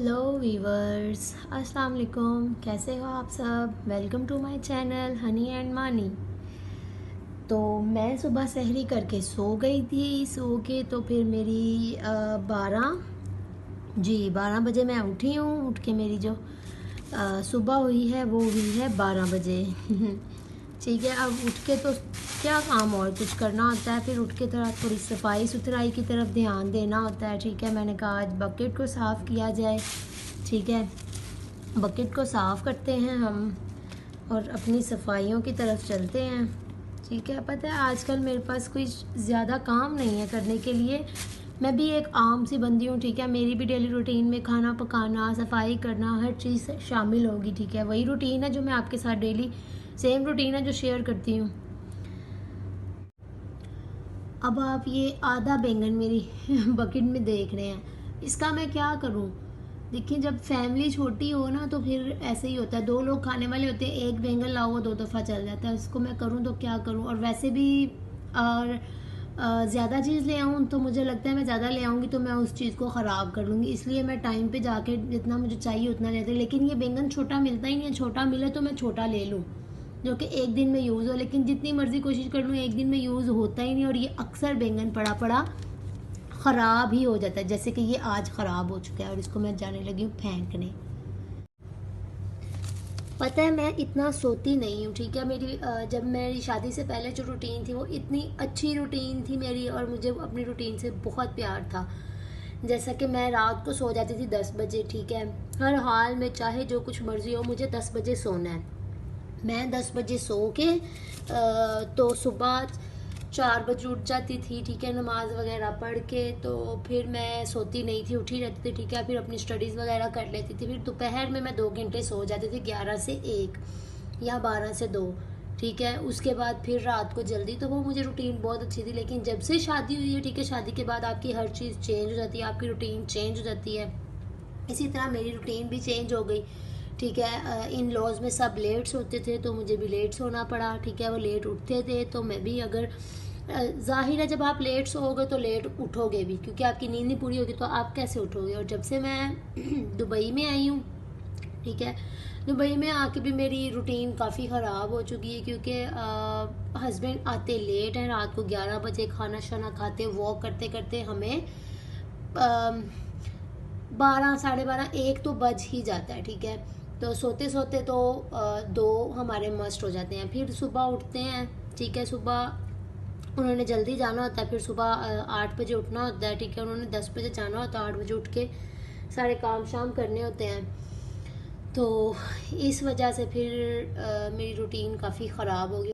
Hello viewers, अस्सलाम वालेकुम। कैसे हो आप सब? Welcome to my channel Honey and Mani. तो मैं सुबह सहरी करके सो गई थी। सो के तो फिर मेरी 12 बजे मैं उठी हूँ। उठ के मेरी जो सुबह हुई है वो हुई है 12 बजे। ठीक है, अब उठ के तो क्या काम और कुछ करना होता है। फिर उठ के थोड़ी सफाई सुथराई की तरफ ध्यान देना होता है। ठीक है, मैंने कहा आज बकेट को साफ़ किया जाए। ठीक है, बकेट को साफ़ करते हैं हम और अपनी सफाइयों की तरफ चलते हैं। ठीक है, पता है आजकल मेरे पास कोई ज़्यादा काम नहीं है करने के लिए। मैं भी एक आम सी बंदी हूँ। ठीक है, मेरी भी डेली रूटीन में खाना पकाना, सफाई करना, हर चीज़ शामिल होगी। ठीक है, वही रूटीन है जो मैं आपके साथ डेली सेम रूटीन है जो शेयर करती हूँ। अब आप ये आधा बैंगन मेरी बकेट में देख रहे हैं, इसका मैं क्या करूँ? देखिए, जब फैमिली छोटी हो ना तो फिर ऐसे ही होता है। 2 लोग खाने वाले होते हैं, एक बैंगन लाओ वो 2 दफ़ा चल जाता है। उसको मैं करूँ तो क्या करूँ? और वैसे भी और ज़्यादा चीज़ ले आऊँ तो मुझे लगता है मैं ज़्यादा ले आऊँगी तो मैं उस चीज़ को ख़राब कर लूँगी। इसलिए मैं टाइम पे जाके जितना मुझे चाहिए उतना लेती हूँ। लेकिन ये बैंगन छोटा मिलता ही नहीं है। छोटा मिले तो मैं छोटा ले लूँ जो कि एक दिन में यूज़ हो। लेकिन जितनी मर्ज़ी कोशिश कर लूँ एक दिन में यूज़ होता ही नहीं। और ये अक्सर बैंगन पड़ा पड़ा ख़राब ही हो जाता है। जैसे कि ये आज ख़राब हो चुका है और इसको मैं जाने लगी हूँ फेंकने। पता है मैं इतना सोती नहीं हूँ। ठीक है, मेरी जब मेरी शादी से पहले जो रूटीन थी वो इतनी अच्छी रूटीन थी मेरी, और मुझे अपनी रूटीन से बहुत प्यार था। जैसा कि मैं रात को सो जाती थी 10 बजे। ठीक है, हर हाल में चाहे जो कुछ मर्जी हो मुझे 10 बजे सोना है। मैं 10 बजे सो के तो सुबह 4 बजे उठ जाती थी। ठीक है, नमाज वगैरह पढ़ के तो फिर मैं सोती नहीं थी, उठी रहती थी। ठीक है, फिर अपनी स्टडीज़ वगैरह कर लेती थी। फिर दोपहर में मैं 2 घंटे सो जाती थी, 11 से 1 या 12 से 2। ठीक है, उसके बाद फिर रात को जल्दी, तो वो मुझे रूटीन बहुत अच्छी थी। लेकिन जब से शादी हुई है, ठीक है, शादी के बाद आपकी हर चीज़ चेंज हो जाती है, आपकी रूटीन चेंज हो जाती है। इसी तरह मेरी रूटीन भी चेंज हो गई। ठीक है, इन लॉज में सब लेट सोते थे तो मुझे भी लेट सोना पड़ा। ठीक है, वो लेट उठते थे तो मैं भी, अगर जाहिर है जब आप लेट सोओगे तो लेट उठोगे भी, क्योंकि आपकी नींद नहीं पूरी होगी तो आप कैसे उठोगे। और जब से मैं दुबई में आई हूँ, ठीक है, दुबई में आके भी मेरी रूटीन काफ़ी ख़राब हो चुकी है, क्योंकि हस्बैंड आते लेट हैं। रात को 11 बजे खाना शाना खाते वॉक करते करते हमें 12, साढ़े 12, 1 तो बज ही जाता है। ठीक है, तो सोते सोते तो 2 हमारे मस्ट हो जाते हैं। फिर सुबह उठते हैं। ठीक है, सुबह उन्होंने जल्दी जाना होता है, फिर सुबह 8 बजे उठना होता है। ठीक है, उन्होंने 10 बजे जाना होता है, 8 बजे उठ के सारे काम शाम करने होते हैं। तो इस वजह से फिर मेरी रूटीन काफ़ी ख़राब हो गई।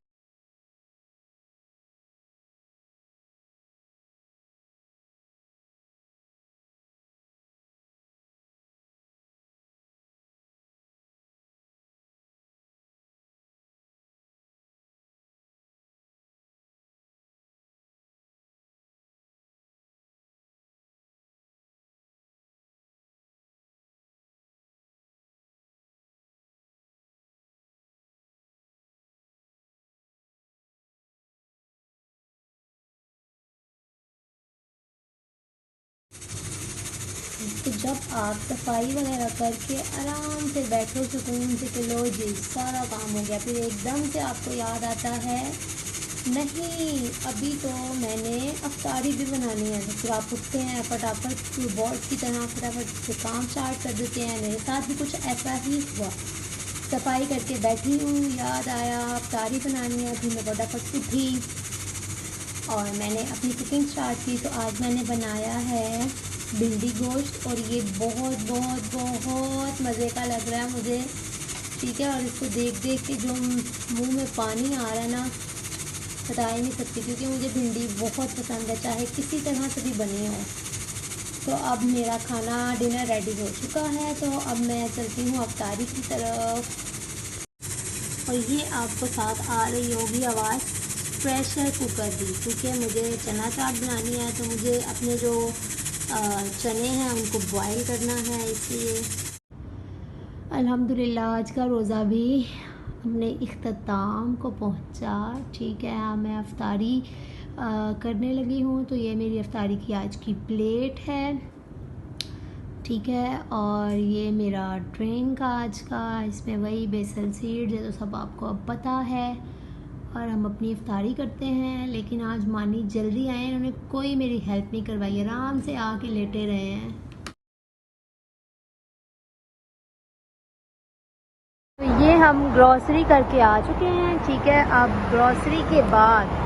तो जब आप सफाई वगैरह करके आराम से बैठो सुकून से कि लो जी सारा काम हो गया, फिर एकदम से आपको याद आता है नहीं अभी तो मैंने अफ्तारी भी बनानी है। तो फिर आप उठते हैं फटाफट बॉस की तरह फटाफट से काम स्टार्ट कर देते हैं। मेरे साथ भी कुछ ऐसा ही हुआ। सफाई करके बैठी हूँ, याद आया अफ्तारी बनानी है, फिर मैं फटाफट उठी और मैंने अपनी कुकिंग स्टार्ट की। तो आज मैंने बनाया है भिंडी गोश्त, और ये बहुत बहुत बहुत मज़े का लग रहा है मुझे। ठीक है, और इसको देख देख के जो मुंह में पानी आ रहा है ना, बता ही नहीं सकती, क्योंकि मुझे भिंडी बहुत पसंद है, चाहे किसी तरह से भी बनी हो। तो अब मेरा खाना डिनर रेडी हो चुका है, तो अब मैं चलती हूँ अफ्तारी की तरफ। और ये आपको साथ आ रही होगी आवाज़ प्रेशर कुकर की, क्योंकि मुझे चना चाट बनानी है। तो मुझे अपने जो चने हैं उनको बॉईल करना है, इसलिए अल्हम्दुलिल्लाह आज का रोज़ा भी अपने इख्तिताम को पहुंचा। ठीक है, हाँ मैं अफ्तारी करने लगी हूँ। तो ये मेरी अफ्तारी की आज की प्लेट है। ठीक है। और ये मेरा ट्रेन का आज का, इसमें वही बेसल सीड्स है तो सब आपको अब पता है। और हम अपनी इफ्तारी करते हैं, लेकिन आज मानी जल्दी आए, इन्होंने कोई मेरी हेल्प नहीं करवाई, आराम से आके लेटे रहे हैं। तो ये हम ग्रॉसरी करके आ चुके हैं, ठीक है। अब ग्रॉसरी के बाद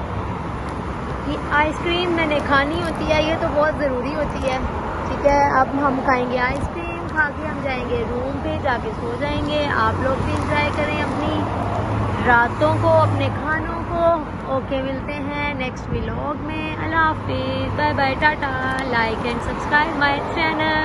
ये आइसक्रीम मैंने खानी होती है, ये तो बहुत ज़रूरी होती है, ठीक है। अब हम खाएंगे आइसक्रीम, खा के हम जाएंगे रूम पे, जाके सो जाएंगे। आप लोग भी इंजॉय करें अपनी रातों को, अपने खानों को। ओके, मिलते हैं नेक्स्ट व्लॉग में। अल्लाह हाफिज़, bye bye, tata. Like and subscribe my channel.